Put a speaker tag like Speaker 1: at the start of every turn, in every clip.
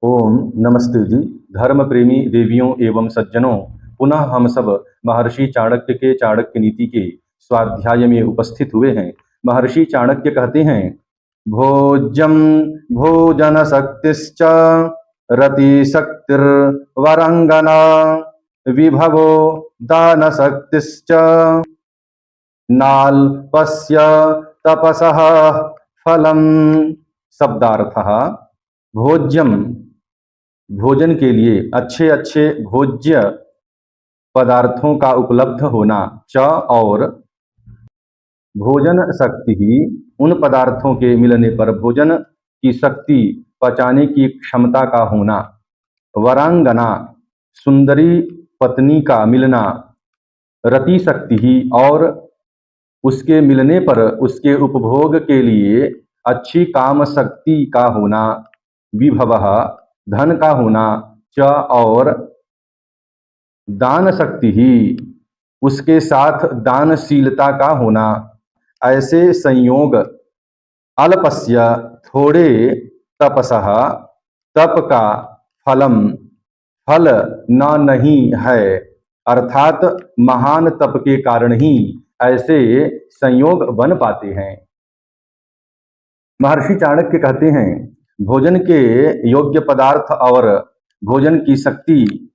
Speaker 1: ओम नमस्ते जी। धर्म प्रेमी देवियों एवं सज्जनों, पुनः हम सब महर्षि चाणक्य के चाणक्य नीति के स्वाध्याय में उपस्थित हुए हैं। महर्षि चाणक्य कहते हैं, भोज्यम भोजन शक्तिश्च रति शक्तिर्वरंगना विभवो दान शक्तिश्च नाल्पस्य तपसः फलम। शब्दार्थः, भोज्यम भोजन के लिए अच्छे अच्छे भोज्य पदार्थों का उपलब्ध होना, च और भोजन शक्ति ही उन पदार्थों के मिलने पर भोजन की शक्ति पचाने की क्षमता का होना, वरांगना सुंदरी पत्नी का मिलना, रति शक्ति ही और उसके मिलने पर उसके उपभोग के लिए अच्छी काम शक्ति का होना, विभवः धन का होना, च और दान शक्ति ही उसके साथ दानशीलता का होना। ऐसे संयोग अल्पस्य थोड़े, तपसः तप का, फलम फल न नहीं है, अर्थात महान तप के कारण ही ऐसे संयोग बन पाते हैं। महर्षि चाणक्य कहते हैं, भोजन के योग्य पदार्थ और भोजन की शक्ति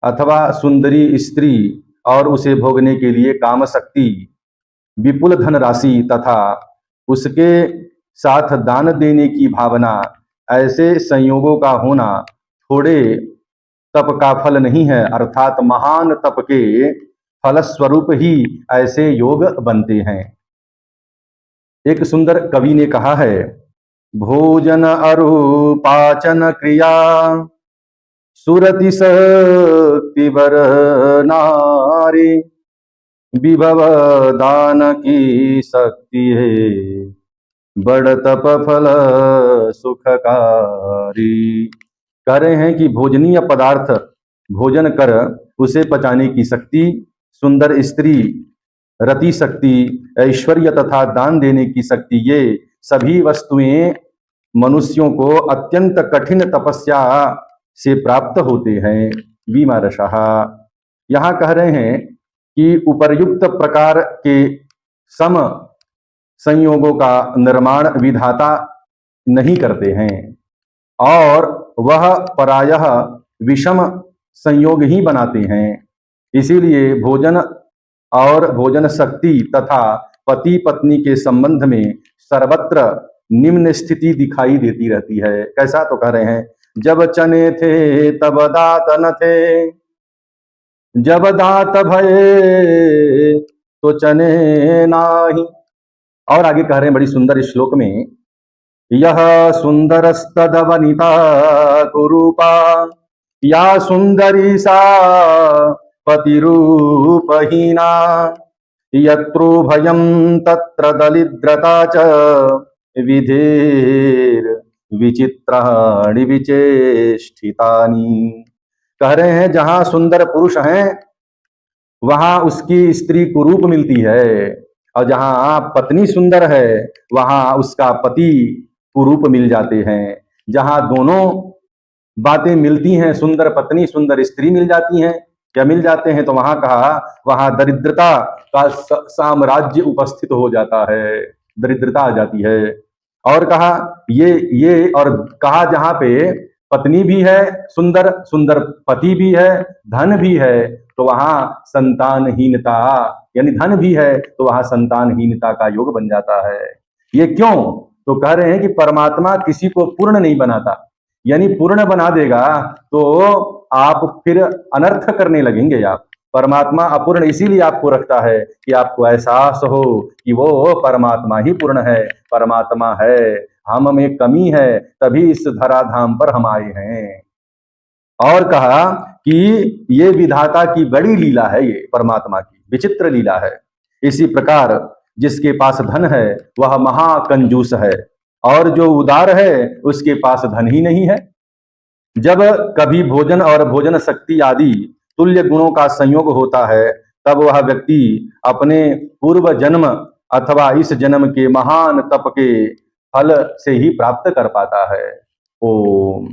Speaker 1: अथवा सुंदरी स्त्री और उसे भोगने के लिए काम शक्ति, विपुल धनराशि तथा उसके साथ दान देने की भावना, ऐसे संयोगों का होना थोड़े तप का फल नहीं है, अर्थात महान तप के फलस्वरूप ही ऐसे योग बनते हैं। एक सुंदर कवि ने कहा है, भोजन अरूपाचन क्रिया सुरति शक्ति वर नारी, विभव दान की शक्ति है, बड़ तप फल सुखकारी। कह रहे हैं कि भोजनीय पदार्थ भोजन कर उसे पचाने की शक्ति, सुंदर स्त्री, रति शक्ति, ऐश्वर्य तथा दान देने की शक्ति, ये सभी वस्तुएं मनुष्यों को अत्यंत कठिन तपस्या से प्राप्त होते हैं। विमर्शः, यहाँ कह रहे हैं कि उपर्युक्त प्रकार के सम संयोगों का निर्माण विधाता नहीं करते हैं और वह प्रायः विषम संयोग ही बनाते हैं। इसीलिए भोजन और भोजन शक्ति तथा पति पत्नी के संबंध में सर्वत्र निम्न स्थिति दिखाई देती रहती है। कैसा? तो कह रहे हैं, जब चने थे तब दांत न थे, जब दांत भये तो चने नाही। और आगे कह रहे हैं बड़ी सुंदर श्लोक में, यह सुंदरस्तदवनिता कुरूपा, या सुंदरी सा पतिरूपहीना, यत्रो भयं तत्र दलिद्रता च, विधेर विचित्राणि विचेष्टितानि। कह रहे हैं, जहां सुंदर पुरुष हैं वहां उसकी स्त्री कुरूप मिलती है, और जहां पत्नी सुंदर है वहां उसका पति कुरूप मिल जाते हैं। जहां दोनों बातें मिलती हैं, सुंदर पत्नी सुंदर स्त्री मिल जाती हैं या मिल जाते हैं, तो वहां कहा वहां दरिद्रता का साम्राज्य उपस्थित हो जाता है, दरिद्रता आ जाती है। और कहा ये और कहा जहां पे पत्नी भी है सुंदर, सुंदर पति भी है, धन भी है, तो वहां संतानहीनता, यानी धन भी है तो वहां संतानहीनता का योग बन जाता है। ये क्यों? तो कह रहे हैं कि परमात्मा किसी को पूर्ण नहीं बनाता, यानी पूर्ण बना देगा तो आप फिर अनर्थ करने लगेंगे। आप परमात्मा अपूर्ण इसीलिए आपको रखता है कि आपको एहसास हो कि वो परमात्मा ही पूर्ण है, परमात्मा है, हम में कमी है, तभी इस धराधाम पर हम आए हैं। और कहा कि ये विधाता की बड़ी लीला है, ये परमात्मा की विचित्र लीला है। इसी प्रकार जिसके पास धन है वह महाकंजूस है, और जो उदार है उसके पास धन ही नहीं है। जब कभी भोजन और भोजन शक्ति आदि तुल्य गुणों का संयोग होता है, तब वह व्यक्ति अपने पूर्व जन्म अथवा इस जन्म के महान तप के फल से ही प्राप्त कर पाता है। ओम।